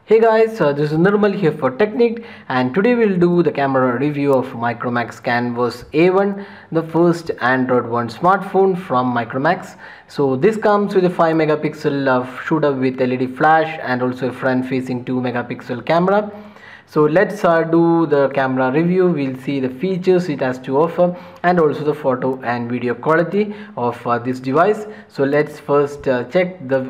Hey guys, this is Nirmal here for Technique, and today we'll do the camera review of Micromax Canvas A1, the first Android One smartphone from Micromax. So this comes with a 5 megapixel shooter with LED flash and also a front facing 2 megapixel camera. So let's do the camera review. We'll see the features it has to offer and also the photo and video quality of this device. So let's first check the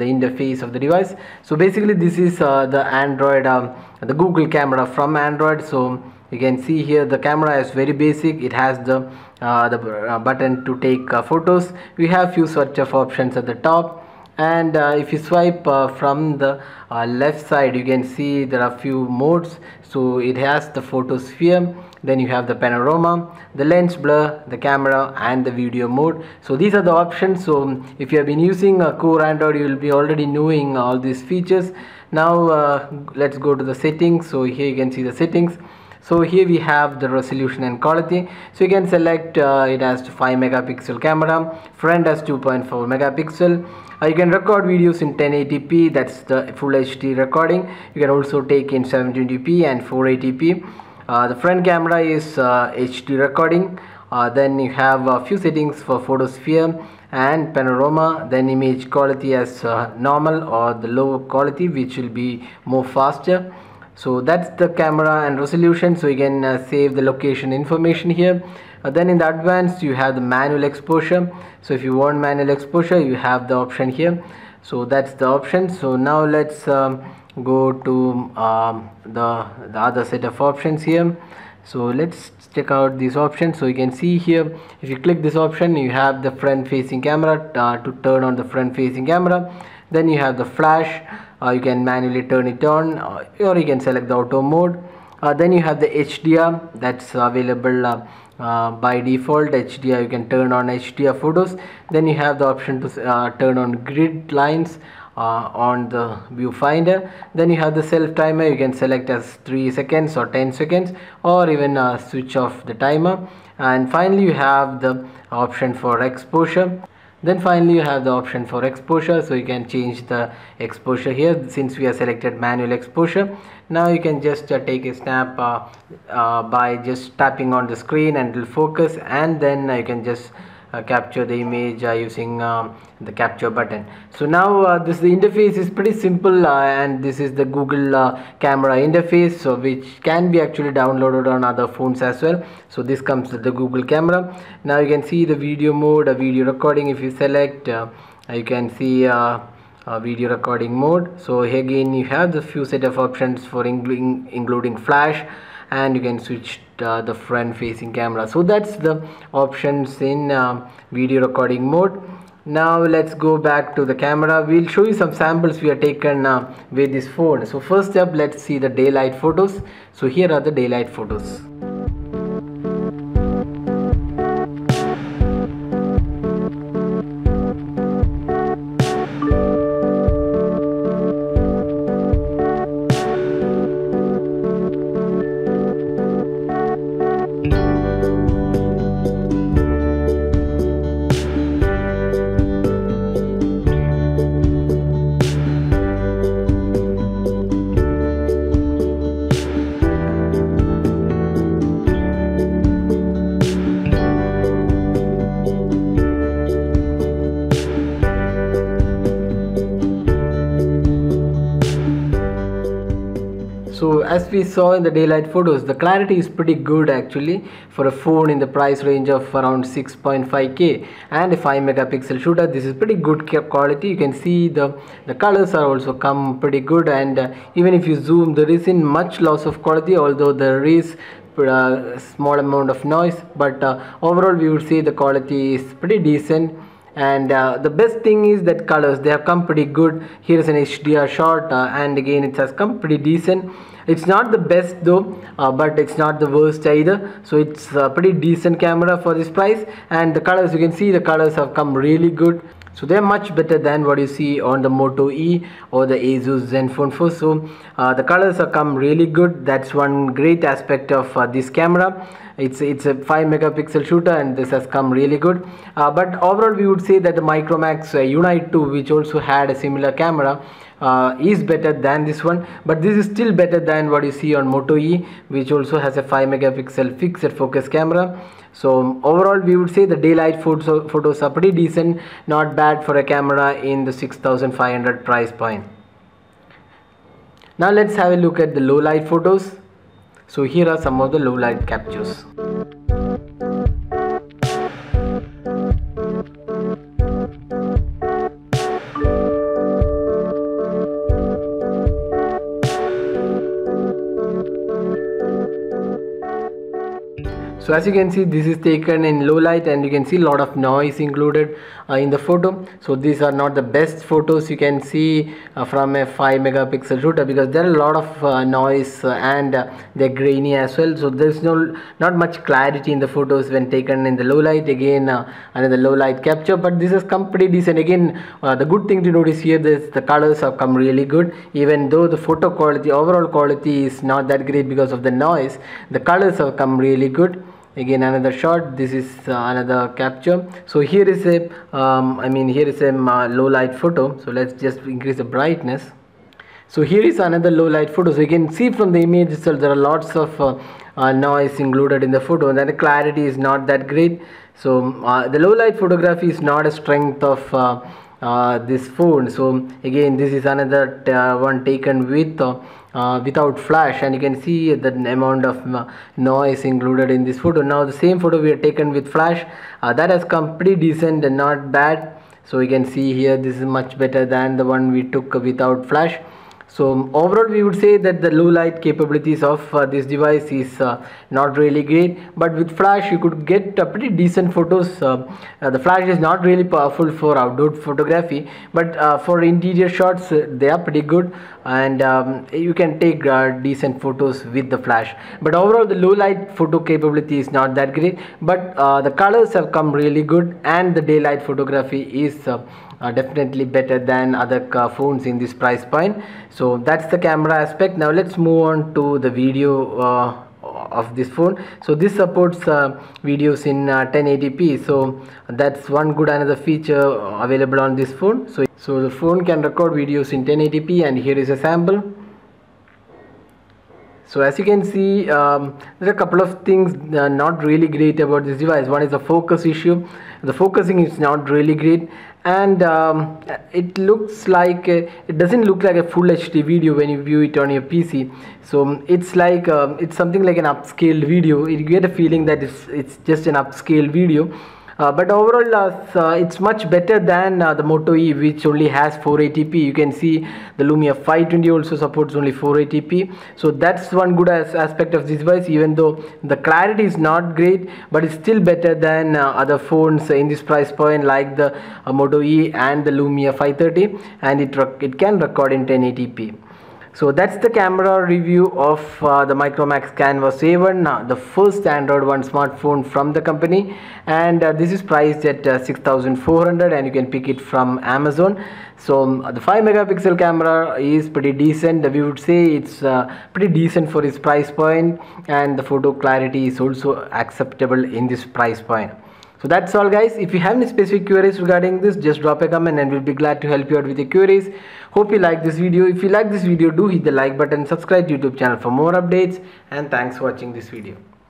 interface of the device. So basically this is the Android, the Google camera from Android. So you can see here the camera is very basic. It has the button to take photos. We have few sort of options at the top, and if you swipe from the left side, you can see there are few modes. So it has the photosphere, then you have the panorama, the lens blur, the camera, and the video mode. So these are the options. So if you have been using a core Android, you will be already knowing all these features. Now let's go to the settings. So here you can see the settings. So here we have the resolution and quality. So you can select it has 5 megapixel camera, front has 2.4 megapixel. You can record videos in 1080p, that's the full HD recording. You can also take in 720p and 480p. The front camera is HD recording. Then you have a few settings for photosphere and panorama, then image quality as normal or the low quality, which will be more faster. So that's the camera and resolution. So you can save the location information here. Then in the advanced you have the manual exposure. So if you want manual exposure, you have the option here. So that's the option. So now let's go to the other set of options here. So let's check out these options. So you can see here, if you click this option, you have the front facing camera to turn on the front facing camera. Then you have the flash. You can manually turn it on, or you can select the auto mode. Then you have the HDR, that's available by default. HDR, you can turn on HDR photos. Then you have the option to turn on grid lines on the viewfinder. Then you have the self timer. You can select as 3 seconds or 10 seconds, or even switch off the timer. And finally you have the option for exposure. Then finally you have the option for exposure. So you can change the exposure here. Since we have selected manual exposure, now you can just take a snap by just tapping on the screen and it will focus, and then you can just capture the image using the capture button. So now the interface is pretty simple, and this is the Google camera interface, so which can be actually downloaded on other phones as well. So this comes with the Google camera. Now you can see the video mode, video recording. If you select, you can see video recording mode. So again you have the few set of options for including flash, and you can switch the front facing camera. So that's the options in video recording mode. Now let's go back to the camera. We'll show you some samples we have taken with this phone. So first up, let's see the daylight photos. So here are the daylight photos. So as we saw in the daylight photos, the clarity is pretty good actually for a phone in the price range of around 6.5k and a 5 megapixel shooter. This is pretty good quality. You can see the colors are also come pretty good, and even if you zoom, there isn't much loss of quality, although there is a small amount of noise, but overall we would say the quality is pretty decent. And the best thing is that colors, they have come pretty good. Here is an HDR shot, and again it has come pretty decent. It's not the best though, but it's not the worst either. So it's a pretty decent camera for this price, and the colors, you can see the colors have come really good. So they're much better than what you see on the Moto E or the Asus Zenfone 4. So the colors have come really good. That's one great aspect of this camera. it's a 5 megapixel shooter, and this has come really good. But overall we would say that the Micromax Unite 2, which also had a similar camera, is better than this one, but this is still better than what you see on Moto E, which also has a 5 megapixel fixed focus camera. So overall we would say the daylight photos are pretty decent, not bad for a camera in the 6500 price point. Now let's have a look at the low light photos. So here are some of the low light captures. So as you can see, this is taken in low light, and you can see a lot of noise included in the photo. So these are not the best photos you can see from a 5 megapixel shooter, because there are a lot of noise and they're grainy as well. So there's not much clarity in the photos when taken in the low light. Again, another low light capture, but this has come pretty decent. Again, the good thing to notice here is the colors have come really good. Even though the photo quality, overall quality is not that great because of the noise, the colors have come really good. Again, another shot. This is another capture. So here is a here is a low light photo. So let's just increase the brightness. So here is another low light photo. So you can see from the image itself there are lots of noise included in the photo, and then the clarity is not that great. So the low light photography is not a strength of this phone. So again, this is another one taken with without flash, and you can see the amount of noise included in this photo. Now the same photo we have taken with flash, that has come pretty decent and not bad. So you can see here this is much better than the one we took without flash. So overall we would say that the low light capabilities of this device is not really great, but with flash you could get pretty decent photos. The flash is not really powerful for outdoor photography, but for interior shots they are pretty good, and you can take decent photos with the flash. But overall the low light photo capability is not that great, but the colors have come really good, and the daylight photography is definitely better than other phones in this price point. So that's the camera aspect. Now let's move on to the video of this phone. So this supports videos in 1080p. So that's one good another feature available on this phone. So the phone can record videos in 1080p, and here is a sample. So as you can see, there are a couple of things not really great about this device. One is the focus issue. The focusing is not really great, and it looks like it doesn't look like a full HD video when you view it on your PC. So it's like it's something like an upscaled video. You get a feeling that it's just an upscaled video. But overall it's much better than the Moto E, which only has 480p. You can see the Lumia 520 also supports only 480p. So that's one good aspect of this device, even though the clarity is not great, but it's still better than other phones in this price point, like the Moto E and the Lumia 530, and it can record in 1080p. So that's the camera review of the Micromax Canvas A1, the first Android One smartphone from the company, and this is priced at 6,400, and you can pick it from Amazon. So the 5 megapixel camera is pretty decent. We would say it's pretty decent for its price point, and the photo clarity is also acceptable in this price point. So that's all guys. If you have any specific queries regarding this, just drop a comment and we'll be glad to help you out with your queries. Hope you like this video. If you like this video, do hit the like button, subscribe to YouTube channel for more updates, and thanks for watching this video.